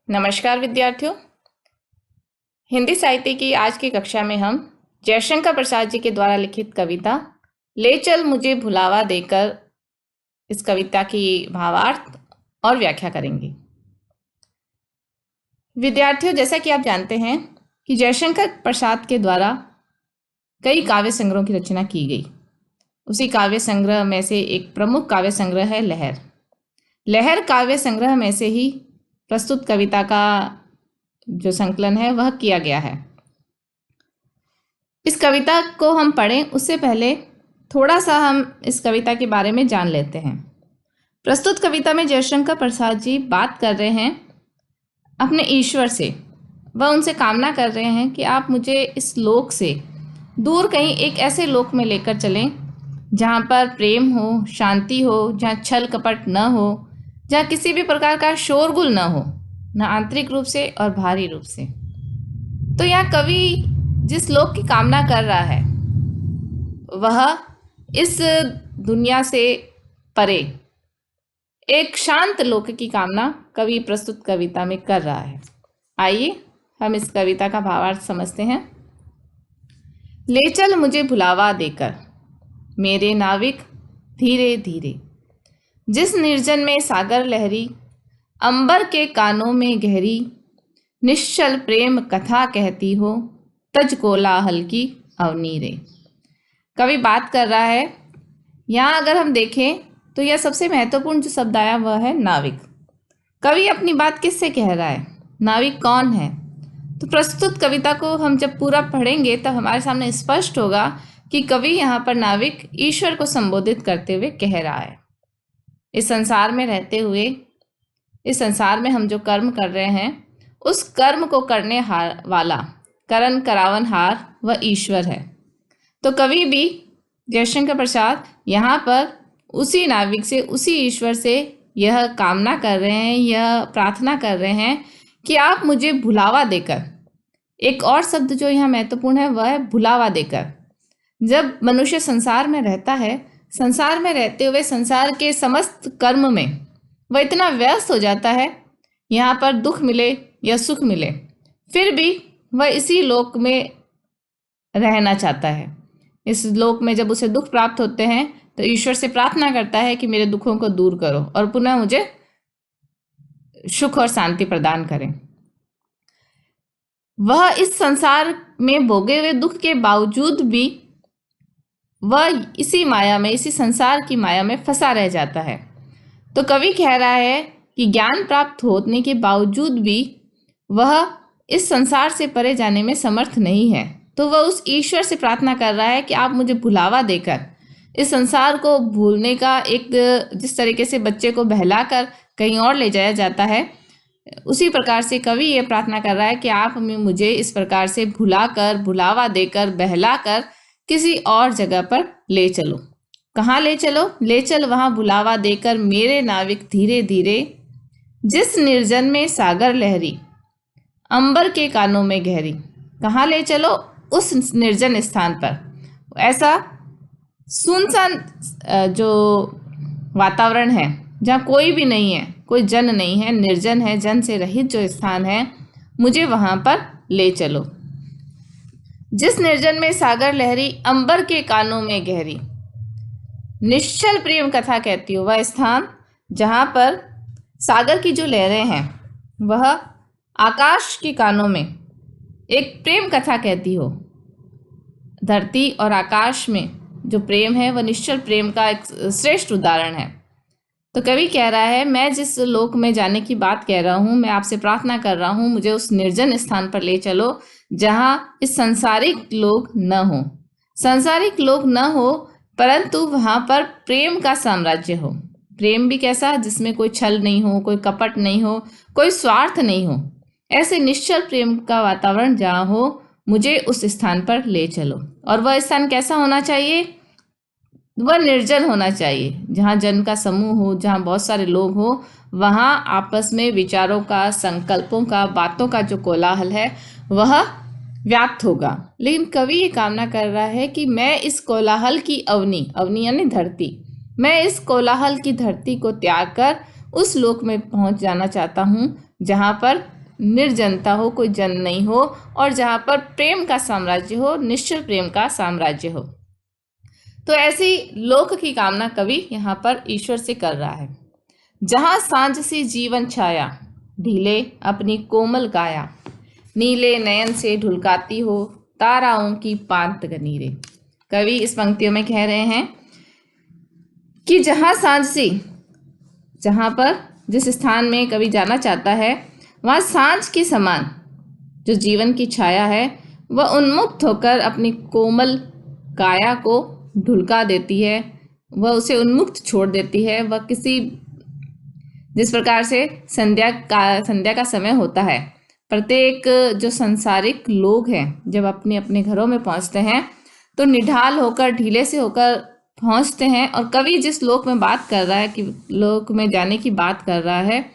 नमस्कार विद्यार्थियों। हिंदी साहित्य की आज की कक्षा में हम जयशंकर प्रसाद जी के द्वारा लिखित कविता ले चल मुझे भुलावा देकर इस कविता की भावार्थ और व्याख्या करेंगे। विद्यार्थियों, जैसा कि आप जानते हैं कि जयशंकर प्रसाद के द्वारा कई काव्य संग्रहों की रचना की गई। उसी काव्य संग्रह में से एक प्रमुख काव्य संग्रह है लहर। लहर काव्य संग्रह में से ही प्रस्तुत कविता का जो संकलन है वह किया गया है। इस कविता को हम पढ़ें उससे पहले थोड़ा सा हम इस कविता के बारे में जान लेते हैं। प्रस्तुत कविता में जयशंकर प्रसाद जी बात कर रहे हैं अपने ईश्वर से। वह उनसे कामना कर रहे हैं कि आप मुझे इस लोक से दूर कहीं एक ऐसे लोक में लेकर चलें जहाँ पर प्रेम हो, शांति हो, जहाँ छल कपट न हो, जहाँ किसी भी प्रकार का शोरगुल न हो, न आंतरिक रूप से और बाहरी रूप से। तो यहाँ कवि जिस लोक की कामना कर रहा है वह इस दुनिया से परे एक शांत लोक की कामना कवि प्रस्तुत कविता में कर रहा है। आइए हम इस कविता का भावार्थ समझते हैं। ले चल मुझे भुलावा देकर मेरे नाविक धीरे धीरे, जिस निर्जन में सागर लहरी, अंबर के कानों में गहरी, निश्चल प्रेम कथा कहती हो, तज कोलाहल की अवनी रे। कवि बात कर रहा है। यहाँ अगर हम देखें तो यह सबसे महत्वपूर्ण जो शब्द आया वह है नाविक। कवि अपनी बात किससे कह रहा है? नाविक कौन है? तो प्रस्तुत कविता को हम जब पूरा पढ़ेंगे तब हमारे सामने स्पष्ट होगा कि कवि यहाँ पर नाविक ईश्वर को संबोधित करते हुए कह रहा है। इस संसार में रहते हुए, इस संसार में हम जो कर्म कर रहे हैं उस कर्म को करने वाला, करण करावन हार वह ईश्वर है। तो कवि भी जयशंकर प्रसाद यहाँ पर उसी नाविक से, उसी ईश्वर से यह कामना कर रहे हैं, यह प्रार्थना कर रहे हैं कि आप मुझे भुलावा देकर, एक और शब्द जो यहाँ महत्वपूर्ण है वह है भुलावा देकर। जब मनुष्य संसार में रहता है, संसार में रहते हुए संसार के समस्त कर्म में वह इतना व्यस्त हो जाता है, यहाँ पर दुख मिले या सुख मिले फिर भी वह इसी लोक में रहना चाहता है। इस लोक में जब उसे दुख प्राप्त होते हैं तो ईश्वर से प्रार्थना करता है कि मेरे दुखों को दूर करो और पुनः मुझे सुख और शांति प्रदान करें। वह इस संसार में भोगे हुए दुख के बावजूद भी वह इसी माया में, इसी संसार की माया में फंसा रह जाता है। तो कवि कह रहा है कि ज्ञान प्राप्त होने के बावजूद भी वह इस संसार से परे जाने में समर्थ नहीं है। तो वह उस ईश्वर से प्रार्थना कर रहा है कि आप मुझे भुलावा देकर इस संसार को भूलने का, एक जिस तरीके से बच्चे को बहलाकर कहीं और ले जाया जाता है, उसी प्रकार से कवि ये प्रार्थना कर रहा है कि आप मुझे इस प्रकार से भुलाकर, भुलावा देकर, बहलाकर किसी और जगह पर ले चलो। कहाँ ले चलो? ले चल वहाँ भुलावा देकर मेरे नाविक धीरे धीरे, जिस निर्जन में सागर लहरी, अंबर के कानों में गहरी। कहाँ ले चलो? उस निर्जन स्थान पर, ऐसा सुनसान जो वातावरण है जहाँ कोई भी नहीं है, कोई जन नहीं है, निर्जन है, जन से रहित जो स्थान है, मुझे वहाँ पर ले चलो। जिस निर्जन में सागर लहरी, अंबर के कानों में गहरी, निश्चल प्रेम कथा कहती हो। वह स्थान जहाँ पर सागर की जो लहरें हैं वह आकाश के कानों में एक प्रेम कथा कहती हो। धरती और आकाश में जो प्रेम है वह निश्चल प्रेम का एक श्रेष्ठ उदाहरण है। तो कवि कह रहा है, मैं जिस लोक में जाने की बात कह रहा हूँ, मैं आपसे प्रार्थना कर रहा हूँ, मुझे उस निर्जन स्थान पर ले चलो जहाँ इस सांसारिक लोग न हो, सांसारिक लोग न हो, परंतु वहाँ पर प्रेम का साम्राज्य हो। प्रेम भी कैसा? जिसमें कोई छल नहीं हो, कोई कपट नहीं हो, कोई स्वार्थ नहीं हो। ऐसे निश्चल प्रेम का वातावरण जहाँ हो, मुझे उस स्थान पर ले चलो। और वह स्थान कैसा होना चाहिए? वह निर्जन होना चाहिए, जहाँ जन का समूह हो, जहाँ बहुत सारे लोग हो, वहाँ आपस में विचारों का, संकल्पों का, बातों का जो कोलाहल है वह व्याप्त होगा। लेकिन कवि ये कामना कर रहा है कि मैं इस कोलाहल की अवनी, अवनी यानी धरती, मैं इस कोलाहल की धरती को त्याग कर उस लोक में पहुंच जाना चाहता हूँ जहाँ पर निर्जनता हो, कोई जन नहीं हो, और जहाँ पर प्रेम का साम्राज्य हो, निश्चल प्रेम का साम्राज्य हो। तो ऐसी लोक की कामना कवि यहाँ पर ईश्वर से कर रहा है। जहाँ सांझ सी जीवन छाया, ढीले अपनी कोमल काया, नीले नयन से ढुलकाती हो ताराओं की पांत गनीरे। कवि इस पंक्तियों में कह रहे हैं कि जहाँ सांझ सी, जहाँ पर जिस स्थान में कवि जाना चाहता है, वहाँ सांझ के समान जो जीवन की छाया है वह उन्मुक्त होकर अपनी कोमल काया को ढुलका देती है, वह उसे उन्मुक्त छोड़ देती है। वह किसी, जिस प्रकार से संध्या का समय होता है, प्रत्येक जो सांसारिक लोग हैं जब अपने अपने घरों में पहुंचते हैं तो निढाल होकर, ढीले से होकर पहुंचते हैं। और कवि जिस लोक में बात कर रहा है, कि लोक में जाने की बात कर रहा है,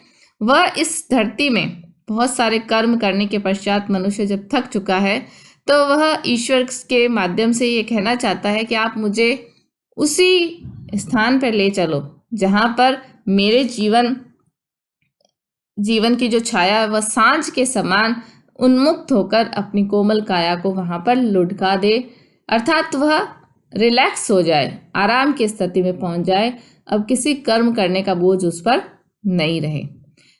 वह इस धरती में बहुत सारे कर्म करने के पश्चात मनुष्य जब थक चुका है तो वह ईश्वर के माध्यम से ये कहना चाहता है कि आप मुझे उसी स्थान पर ले चलो जहाँ पर मेरे जीवन की जो छाया है वह सांझ के समान उन्मुक्त होकर अपनी कोमल काया को वहां पर लुढ़का दे, अर्थात वह रिलैक्स हो जाए, आराम की स्थिति में पहुंच जाए, अब किसी कर्म करने का बोझ उस पर नहीं रहे।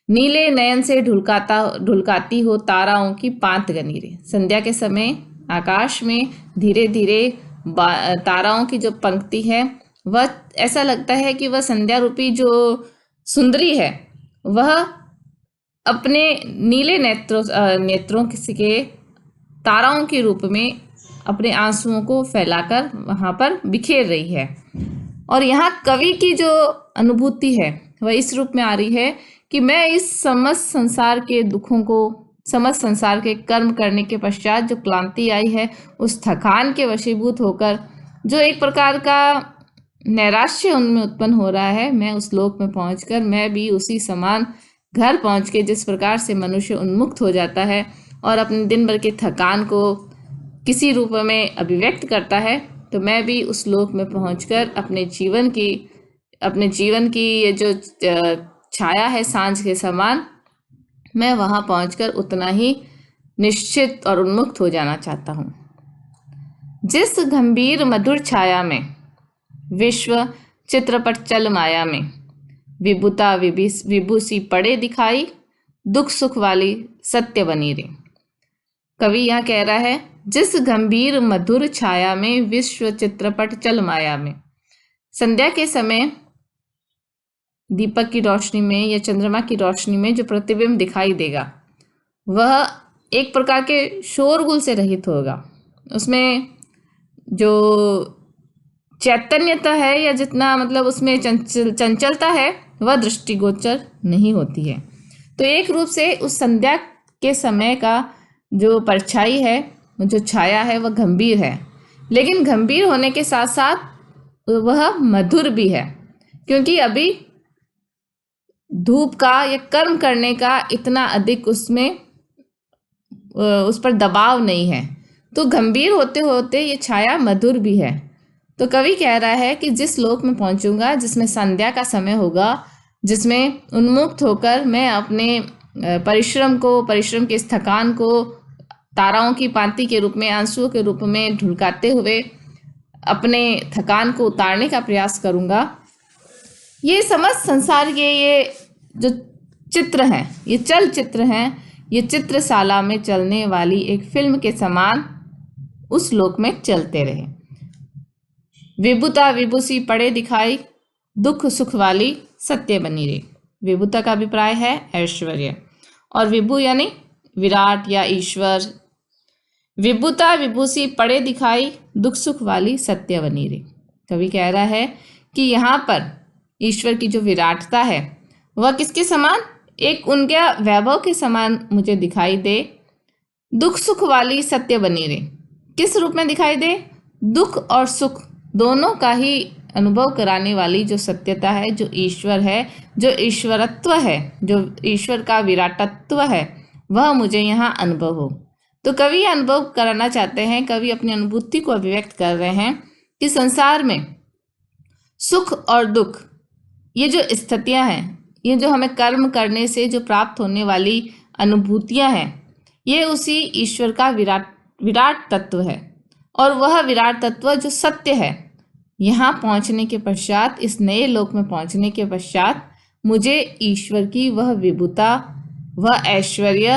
नीले नयन से ढुलकाती हो ताराओं की पांत गनीरे। संध्या के समय आकाश में धीरे धीरे ताराओं की जो पंक्ति है वह ऐसा लगता है कि वह संध्या रूपी जो सुंदरी है वह अपने नीले नेत्रों के ताराओं के रूप में अपने आंसुओं को फैलाकर वहां पर बिखेर रही है। और यहाँ कवि की जो अनुभूति है वह इस रूप में आ रही है कि मैं इस समस्त संसार के दुखों को, समस्त संसार के कर्म करने के पश्चात जो क्लांति आई है, उस थकान के वशीभूत होकर जो एक प्रकार का नैराश्य उनमें उत्पन्न हो रहा है, मैं उस लोक में पहुंचकर मैं भी उसी समान घर पहुंच के, जिस प्रकार से मनुष्य उन्मुक्त हो जाता है और अपने दिन भर की थकान को किसी रूप में अभिव्यक्त करता है, तो मैं भी उस लोक में पहुंचकर अपने जीवन की ये जो छाया है सांझ के समान, मैं वहां पहुंचकर उतना ही निश्चित और उन्मुक्त हो जाना चाहता हूं। जिस गंभीर मधुर छाया में विश्व चित्रपट चल माया में, विभुता विभूसी पड़े दिखाई, दुख सुख वाली सत्य बनी रे। कवि यहाँ कह रहा है जिस गंभीर मधुर छाया में विश्व चित्रपट चल माया में। संध्या के समय दीपक की रोशनी में या चंद्रमा की रोशनी में जो प्रतिबिंब दिखाई देगा वह एक प्रकार के शोरगुल से रहित होगा। उसमें जो चैतन्यता है या जितना मतलब उसमें चंचलता है वह दृष्टिगोचर नहीं होती है। तो एक रूप से उस संध्या के समय का जो परछाई है, जो छाया है, वह गंभीर है, लेकिन गंभीर होने के साथ साथ वह मधुर भी है, क्योंकि अभी धूप का या कर्म करने का इतना अधिक उसमें उस पर दबाव नहीं है, तो गंभीर होते होते ये छाया मधुर भी है। तो कवि कह रहा है कि जिस लोक में पहुंचूंगा जिसमें संध्या का समय होगा, जिसमें उन्मुक्त होकर मैं अपने परिश्रम के इस थकान को ताराओं की पांति के रूप में, आंसुओं के रूप में ढुलकाते हुए अपने थकान को उतारने का प्रयास करूंगा। ये समस्त संसार के ये जो चित्र हैं, ये चलचित्र हैं, ये चित्रशाला में चलने वाली एक फिल्म के समान उस लोक में चलते रहे। विभुता विभूसी पड़े दिखाई, दुख सुख वाली सत्य बनी रे। विभुता का अभिप्राय है ऐश्वर्य, और विभु यानी विराट या ईश्वर। विभुता विभूसी पड़े दिखाई, दुख सुख वाली सत्य बनी रे। कवि कह रहा है कि यहाँ पर ईश्वर की जो विराटता है वह किसके समान, एक उनके वैभव के समान मुझे दिखाई दे। दुख सुख वाली सत्य बनी रे, किस रूप में दिखाई दे, दुख और सुख दोनों का ही अनुभव कराने वाली जो सत्यता है, जो ईश्वर है, जो ईश्वरत्व है, जो ईश्वर का विराटत्व है, वह मुझे यहाँ अनुभव हो। तो कवि अनुभव कराना चाहते हैं, कवि अपनी अनुभूति को अभिव्यक्त कर रहे हैं कि संसार में सुख और दुख, ये जो स्थितियां हैं, ये जो हमें कर्म करने से जो प्राप्त होने वाली अनुभूतियां हैं, ये उसी ईश्वर का विराट विराट तत्व है। और वह विराट तत्व जो सत्य है, यहाँ पहुँचने के पश्चात, इस नए लोक में पहुँचने के पश्चात मुझे ईश्वर की वह विभुता, वह ऐश्वर्य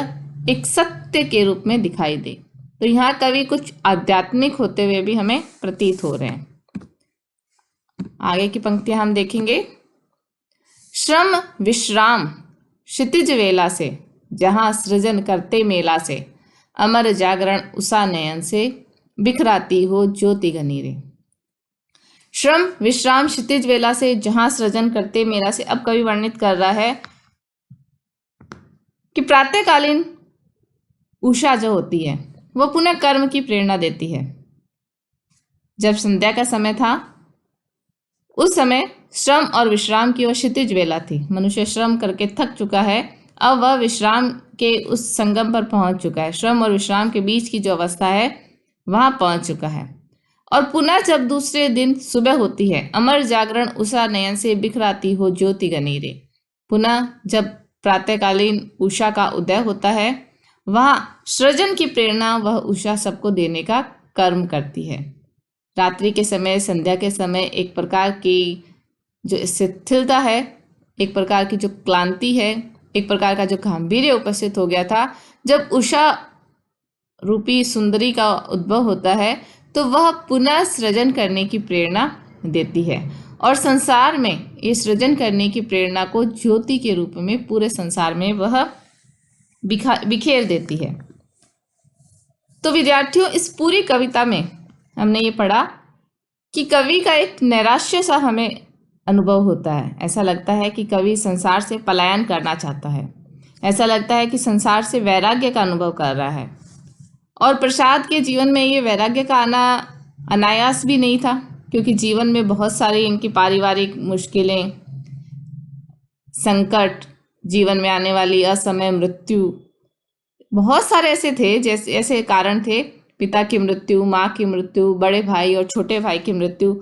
एक सत्य के रूप में दिखाई दे। तो यहाँ कवि कुछ आध्यात्मिक होते हुए भी हमें प्रतीत हो रहे हैं। आगे की पंक्तियां हम देखेंगे। श्रम विश्राम क्षितिज वेला से, जहाँ सृजन करते मेला से, अमर जागरण उषा नयन से, बिखराती हो ज्योति घनीरे। श्रम विश्राम क्षितिज वेला से, जहाँ सृजन करते मेला से। अब कवि वर्णित कर रहा है कि प्रातःकालीन उषा जो होती है वह पुनः कर्म की प्रेरणा देती है। जब संध्या का समय था, उस समय श्रम और विश्राम की वह क्षितिज वेला थी। मनुष्य श्रम करके थक चुका है, अब वह विश्राम के उस संगम पर पहुंच चुका है। श्रम और विश्राम के बीच की जो अवस्था है वहां पहुंच चुका है। और पुनः जब दूसरे दिन सुबह होती है, अमर जागरण उषा नयन से, बिखराती हो ज्योति घनीरे। पुनः जब प्रातःकालीन उषा का उदय होता है, वहां सृजन की प्रेरणा वह उषा सबको देने का कर्म करती है। रात्रि के समय, संध्या के समय एक प्रकार की जो शिथिलता है, एक प्रकार की जो क्लांति है, एक प्रकार का जो गांभीर्य उपस्थित हो गया था। जब उषा रूपी सुंदरी का उद्भव होता है तो वह पुनः सृजन करने की प्रेरणा देती है, और संसार में ये सृजन करने की प्रेरणा को ज्योति के रूप में पूरे संसार में वह बिखेर देती है। तो विद्यार्थियों, इस पूरी कविता में हमने ये पढ़ा कि कवि का एक नैराश्य सा हमें अनुभव होता है। ऐसा लगता है कि कवि संसार से पलायन करना चाहता है, ऐसा लगता है कि संसार से वैराग्य का अनुभव कर रहा है। और प्रसाद के जीवन में ये वैराग्य का आना अनायास भी नहीं था, क्योंकि जीवन में बहुत सारी इनकी पारिवारिक मुश्किलें, संकट, जीवन में आने वाली असमय मृत्यु, बहुत सारे ऐसे थे, जैसे ऐसे कारण थे। पिता की मृत्यु, माँ की मृत्यु, बड़े भाई और छोटे भाई की मृत्यु,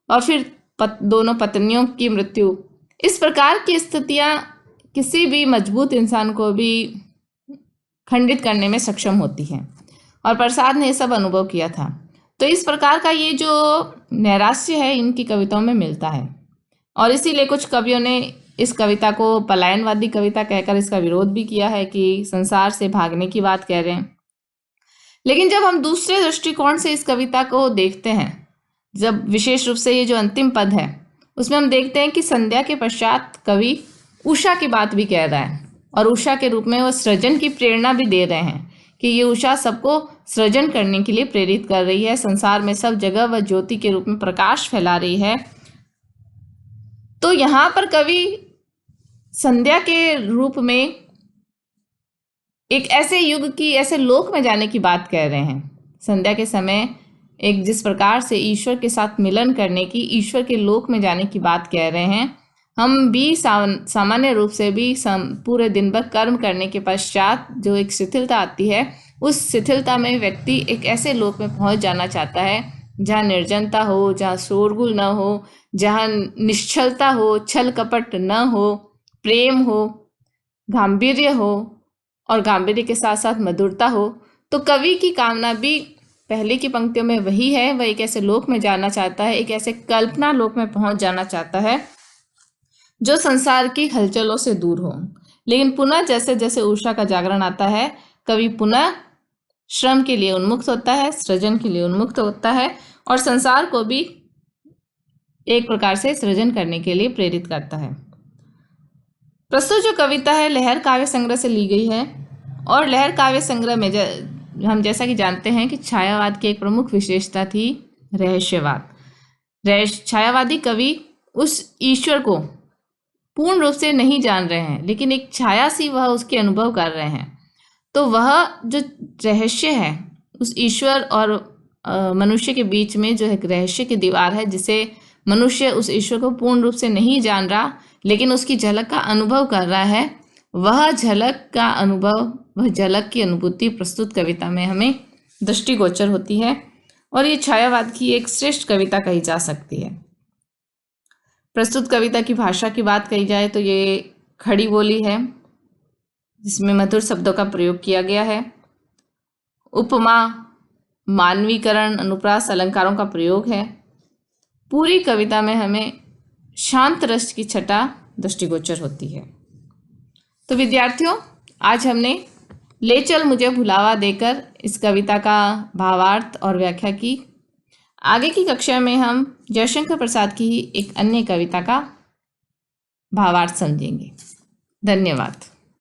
और फिर दोनों पत्नियों की मृत्यु। इस प्रकार की स्थितियाँ किसी भी मजबूत इंसान को भी खंडित करने में सक्षम होती हैं, और प्रसाद ने ये सब अनुभव किया था। तो इस प्रकार का ये जो नैराश्य है इनकी कविताओं में मिलता है, और इसीलिए कुछ कवियों ने इस कविता को पलायनवादी कविता कहकर इसका विरोध भी किया है कि संसार से भागने की बात कह रहे हैं। लेकिन जब हम दूसरे दृष्टिकोण से इस कविता को देखते हैं, जब विशेष रूप से ये जो अंतिम पद है उसमें हम देखते हैं कि संध्या के पश्चात कवि उषा की बात भी कह रहा है, और उषा के रूप में वो सृजन की प्रेरणा भी दे रहे हैं कि ये उषा सबको सृजन करने के लिए प्रेरित कर रही है, संसार में सब जगह वह ज्योति के रूप में प्रकाश फैला रही है। तो यहाँ पर कवि संध्या के रूप में एक ऐसे युग की, ऐसे लोक में जाने की बात कह रहे हैं। संध्या के समय एक जिस प्रकार से ईश्वर के साथ मिलन करने की, ईश्वर के लोक में जाने की बात कह रहे हैं। हम भी सामान्य रूप से भी पूरे दिन भर कर्म करने के पश्चात जो एक शिथिलता आती है, उस शिथिलता में व्यक्ति एक ऐसे लोक में पहुंच जाना चाहता है जहाँ निर्जनता हो, जहाँ शोरगुल न हो, जहाँ निश्चलता हो, छल कपट न हो, प्रेम हो, गांधीर्य हो, और गांधीर्य के साथ साथ मधुरता हो। तो कवि की कामना भी पहले की पंक्तियों में वही है। वह एक ऐसे लोक में जाना चाहता है, एक ऐसे कल्पना लोक में पहुंच जाना चाहता है जो संसार की हलचलों से दूर हो। लेकिन पुनः जैसे जैसे उषा का जागरण आता है, कवि पुनः श्रम के लिए उन्मुक्त होता है, सृजन के लिए उन्मुक्त होता है, और संसार को भी एक प्रकार से सृजन करने के लिए प्रेरित करता है। प्रस्तुत जो कविता है लहर काव्य संग्रह से ली गई है, और लहर काव्य संग्रह में हम जैसा कि जानते हैं कि छायावाद की एक प्रमुख विशेषता थी रहस्यवाद। छायावादी कवि उस ईश्वर को पूर्ण रूप से नहीं जान रहे हैं, लेकिन एक छाया सी वह उसके अनुभव कर रहे हैं। तो वह जो रहस्य है उस ईश्वर और मनुष्य के बीच में जो एक रहस्य की दीवार है, जिसे मनुष्य उस ईश्वर को पूर्ण रूप से नहीं जान रहा लेकिन उसकी झलक का अनुभव कर रहा है, वह झलक का अनुभव, वह झलक की अनुभूति प्रस्तुत कविता में हमें दृष्टिगोचर होती है, और ये छायावाद की एक श्रेष्ठ कविता कही जा सकती है। प्रस्तुत कविता की भाषा की बात कही जाए तो ये खड़ी बोली है, जिसमें मधुर शब्दों का प्रयोग किया गया है। उपमा, मानवीकरण, अनुप्रास अलंकारों का प्रयोग है। पूरी कविता में हमें शांत रस की छटा दृष्टिगोचर होती है। तो विद्यार्थियों, आज हमने ले चल मुझे भुलावा देकर इस कविता का भावार्थ और व्याख्या की। आगे की कक्षा में हम जयशंकर प्रसाद की ही एक अन्य कविता का भावार्थ समझेंगे। धन्यवाद।